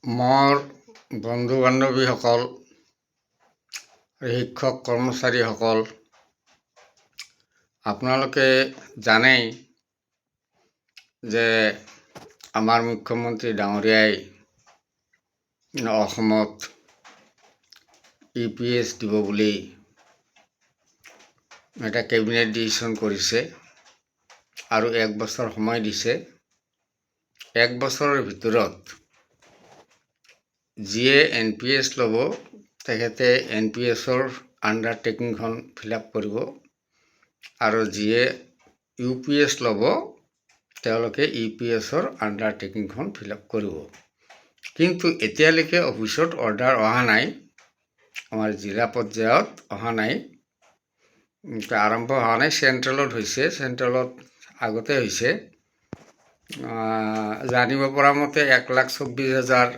মোৰ বন্ধু বান্ধৱীসকল, শিক্ষক কৰ্মচাৰীসকল, আপোনালোকে জানেই যে আমাৰ মুখ্যমন্ত্ৰী ডাঙৰীয়াই অসমত EPS দিব বুলি এটা কেবিনেট ডিচিশ্যন কৰিছে আৰু 1 বছৰ সময় দিছে। 1 বছৰৰ ভিতৰত যিয়ে NPS ল'ব তেখেতে NPSৰ আণ্ডাৰটেকিংখন ফিল আপ কৰিব আৰু যিয়ে UPS ল'ব তেওঁলোকে EPSৰ আণ্ডাৰটেকিংখন ফিল আপ কৰিব। কিন্তু এতিয়ালৈকে অফিচত অৰ্ডাৰ অহা নাই, আমাৰ জিলা পৰ্যায়ত অহা নাই, আৰম্ভ হোৱা নাই। চেণ্ট্ৰেলত হৈছে, চেণ্ট্ৰেলত আগতে হৈছে। জানিব পৰা মতে 1,24,000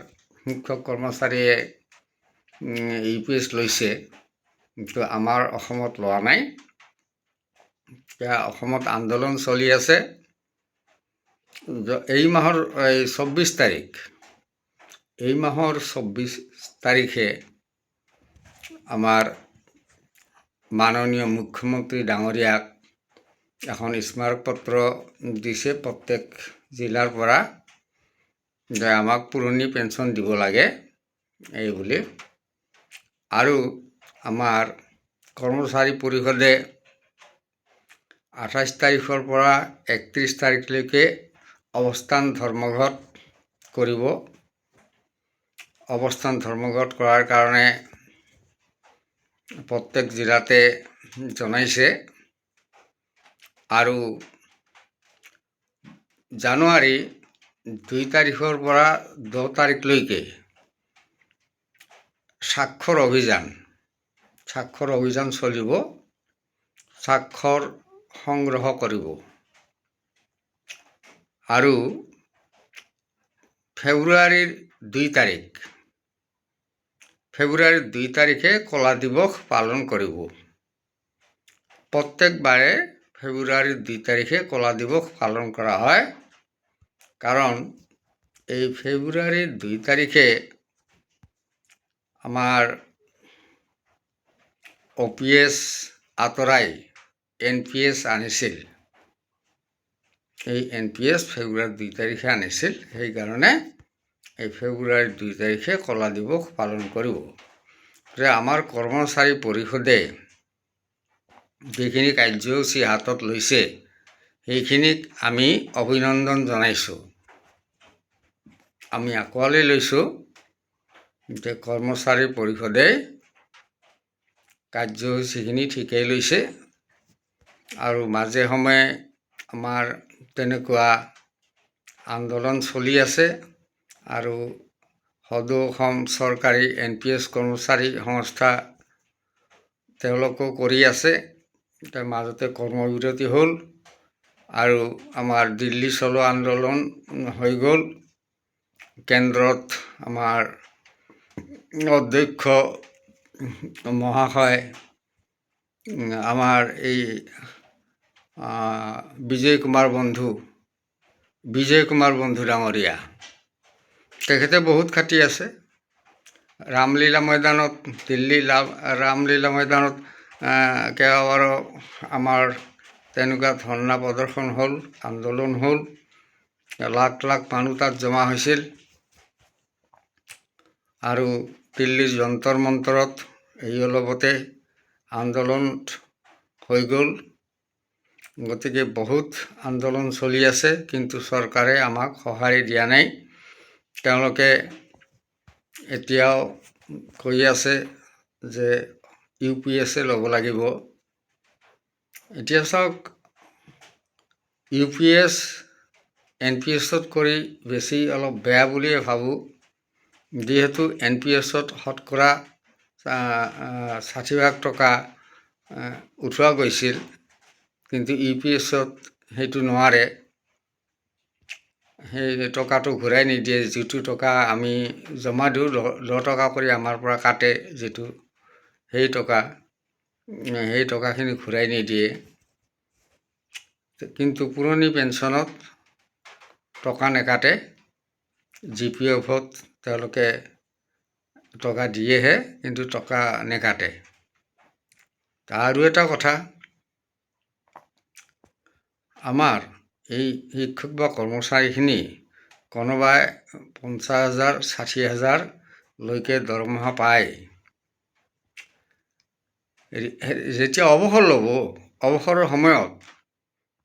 শিক্ষক কৰ্মচাৰীয়ে EPS লৈছে, কিন্তু আমাৰ অসমত লোৱা নাই। অসমত আন্দোলন চলি আছে। এই মাহৰ 24 তাৰিখ, এই মাহৰ 24 তাৰিখে আমাৰ মাননীয় মুখ্যমন্ত্ৰী ডাঙৰীয়াক এখন স্মাৰকপত্ৰ দিছে প্ৰত্যেক জিলাৰ পৰা, যে আমাক পুৰণি পেঞ্চন দিব লাগে এই বুলি। আৰু আমাৰ কৰ্মচাৰী পৰিষদে 28 তাৰিখৰ পৰা 31 তাৰিখলৈকে অৱস্থান ধৰ্মঘট কৰিব। অৱস্থান ধৰ্মঘট কৰাৰ কাৰণে প্ৰত্যেক জিলাতে জনাইছে। আৰু জানুৱাৰী 2 তাৰিখৰ পৰা 10 তাৰিখলৈকে স্বাক্ষৰ অভিযান চলিব। স্বাক্ষৰ সংগ্ৰহ কৰিব। আৰু ফেব্ৰুৱাৰীৰ 2 তাৰিখে কলা দিৱস পালন কৰিব। প্ৰত্যেকবাৰে ফেব্ৰুৱাৰীৰ 2 তাৰিখে কলা দিৱস পালন কৰা হয়, কাৰণ এই ফেব্ৰুৱাৰীৰ 2 তাৰিখে আমাৰ OPS আঁতৰাই NPS আনিছিল। এই NPS ফেব্ৰুৱাৰীৰ 2 তাৰিখে আনিছিল, সেইকাৰণে এই ফেব্ৰুৱাৰীৰ 2 তাৰিখে কলা দিৱস পালন কৰিব। যে আমাৰ কৰ্মচাৰী পৰিষদে যিখিনি কাৰ্যসূচী হাতত লৈছে সেইখিনিক আমি অভিনন্দন জনাইছোঁ। আমি আঁকোৱালি লৈছোঁ যে কৰ্মচাৰী পৰিষদে কাৰ্যসূচীখিনি ঠিকেই লৈছে। আৰু মাজে সময়ে আমাৰ তেনেকুৱা আন্দোলন চলি আছে। আৰু সদৌ অসম চৰকাৰী NPS কৰ্মচাৰী সংস্থা তেওঁলোকো কৰি আছে। তাৰ মাজতে কৰ্মবিৰতি হ'ল আৰু আমাৰ দিল্লী চলো আন্দোলন হৈ গ'ল। কেন্দ্ৰত আমাৰ অধ্যক্ষ মহাশয়, আমাৰ এই বিজয় কুমাৰ বন্ধু ডাঙৰীয়া, তেখেতে বহুত খাটি আছে। ৰামলীলা ময়দানত, দিল্লী ৰামলীলা ময়দানত কেইবাবাৰো আমাৰ তেনেকুৱা ধৰ্ণা প্ৰদৰ্শন হ'ল, আন্দোলন হ'ল। লাখ লাখ মানুহ তাত জমা হৈছিল। আৰু দিল্লীৰ যন্তৰ মন্তৰত এই অলপতে আন্দোলন হৈ গ'ল। গতিকে বহুত আন্দোলন চলি আছে, কিন্তু চৰকাৰে আমাক সঁহাৰি দিয়া নাই। তেওঁলোকে এতিয়াও কৈ আছে যে UPS ল'ব লাগিব। এতিয়া চাওক, UPS NPSত কৰি বেছি অলপ বেয়া বুলিয়ে ভাবোঁ। যিহেতু NPSত শতকৰা 60% টকা উঠোৱা গৈছিল, কিন্তু EPSত সেইটো নোৱাৰে। সেই টকাটো ঘূৰাই নিদিয়ে। যিটো টকা আমি জমা দিওঁ 10 টকা কৰি আমাৰ পৰা কাটে, যিটো সেই টকাখিনি ঘূৰাই নিদিয়ে। কিন্তু পুৰণি পেঞ্চনত টকা নেকাটে। GPFত তেওঁলোকে টকা দিয়েহে, কিন্তু টকা নেকাটে। আৰু এটা কথা, আমাৰ এই শিক্ষক বা কৰ্মচাৰীখিনি কোনোবাই 50,000 60,000লৈকে দৰমহা পায়। যেতিয়া অৱসৰ ল'ব, অৱসৰৰ সময়ত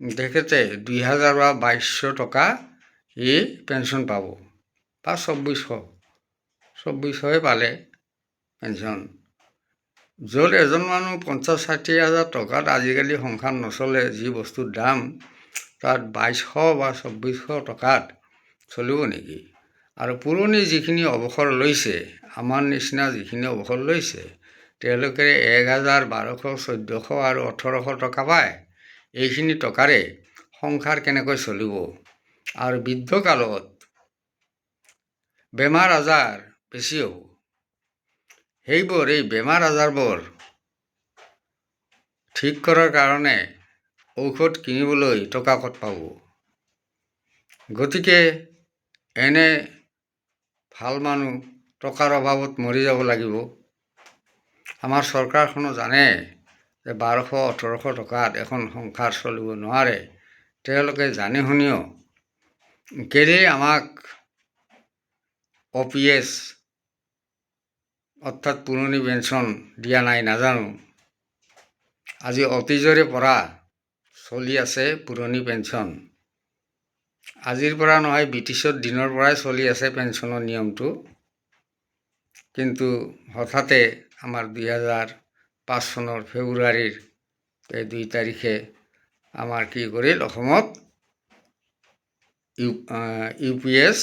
তেখেতে 2,000 বা 2,200 টকা এই পেঞ্চন পাব, বা 2,400 পালে পেঞ্চন। য'ত এজন মানুহ 50,000-60,000 টকাত আজিকালি সংসাৰ নচলে, যি বস্তুৰ দাম, তাত 2,200 বা 2,400 টকাত চলিব নেকি? আৰু পুৰণি যিখিনি অৱসৰ লৈছে, আমাৰ নিচিনা যিখিনি অৱসৰ লৈছে, তেওঁলোকে 1,000, 1,200, 1,400 আৰু 1,800 টকা পায়। এইখিনি টকাৰে সংসাৰ কেনেকৈ চলিব? আৰু বৃদ্ধকালত বেমাৰ আজাৰ বেছি হ'ব। এই বেমাৰ আজাৰবোৰ ঠিক কৰাৰ কাৰণে ঔষধ কিনিবলৈ টকা ক'ত পাব? গতিকে এনে ভাল মানুহ টকাৰ অভাৱত মৰি যাব লাগিব। আমাৰ চৰকাৰখনো জানে যে 1,200-1,800 টকাত এখন সংসাৰ চলিব নোৱাৰে। তেওঁলোকে জানি শুনিও কেলেই আমাক OPS অৰ্থাৎ পুৰণি পেঞ্চন দিয়া নাই নাজানো। আজি অতীজৰে পৰা চলি আছে পুৰণি পেঞ্চন। আজিৰ পৰা নহয়, ব্ৰিটিছৰ দিনৰ পৰাই চলি আছে পেঞ্চনৰ নিয়মটো। কিন্তু হঠাতে আমাৰ 2005 চনৰ ফেব্ৰুৱাৰীৰ 2 তাৰিখে আমাৰ কি কৰিল, অসমত UPS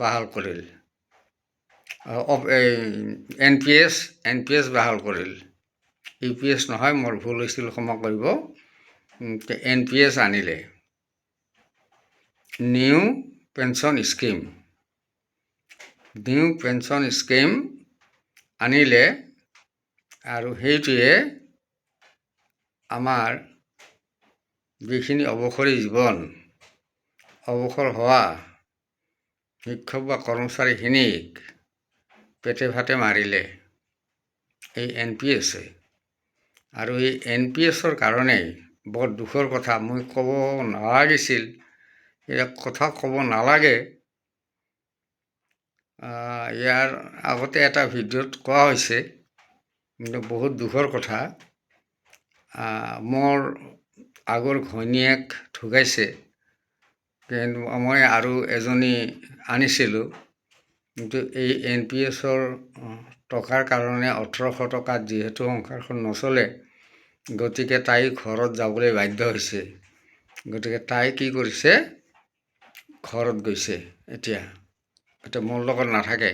বাহাল কৰিল, NPS বাহাল কৰিল। UPS নহয়, মোৰ ভুল হৈছিল, ক্ষমা কৰিব। NPS আনিলে, new pension scheme. New pension scheme আনিলে, আৰু সেইটোৱে আমাৰ যিখিনি অৱসৰী জীৱন, অৱসৰ হোৱা শিক্ষক বা কৰ্মচাৰীখিনিক পেটে ভাতে মাৰিলে এই NPS-এ। আৰু এই NPS-ৰ কাৰণেই বৰ দুখৰ কথা, মই ক'ব নালাগিছিল, এই কথা ক'ব নালাগে। ইয়াৰ আগতে এটা ভিডিঅ'ত কোৱা হৈছে, কিন্তু বহুত দুখৰ কথা। মোৰ আগৰ ঘৈণীয়েক ঢুকাইছে, কিন্তু মই আৰু এজনী আনিছিলোঁ। কিন্তু এই NPS-ৰ টকাৰ কাৰণে 1,800 টকাত যিহেতু সংসাৰখন নচলে, গতিকে তাই ঘৰত যাবলৈ বাধ্য হৈছে। গতিকে তাই কি কৰিছে, ঘৰত গৈছে। এতিয়া মোৰ লগত নাথাকে,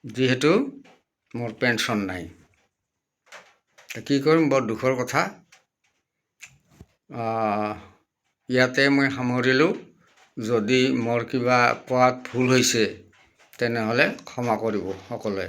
যিহেতু মোৰ পেঞ্চন নাই। কি কৰিম, বৰ দুখৰ কথা। ইয়াতে মই সামৰিলোঁ। যদি মোৰ কিবা কোৱাত ভুল হৈছে, তেনেহ'লে ক্ষমা কৰিব সকলোৱে।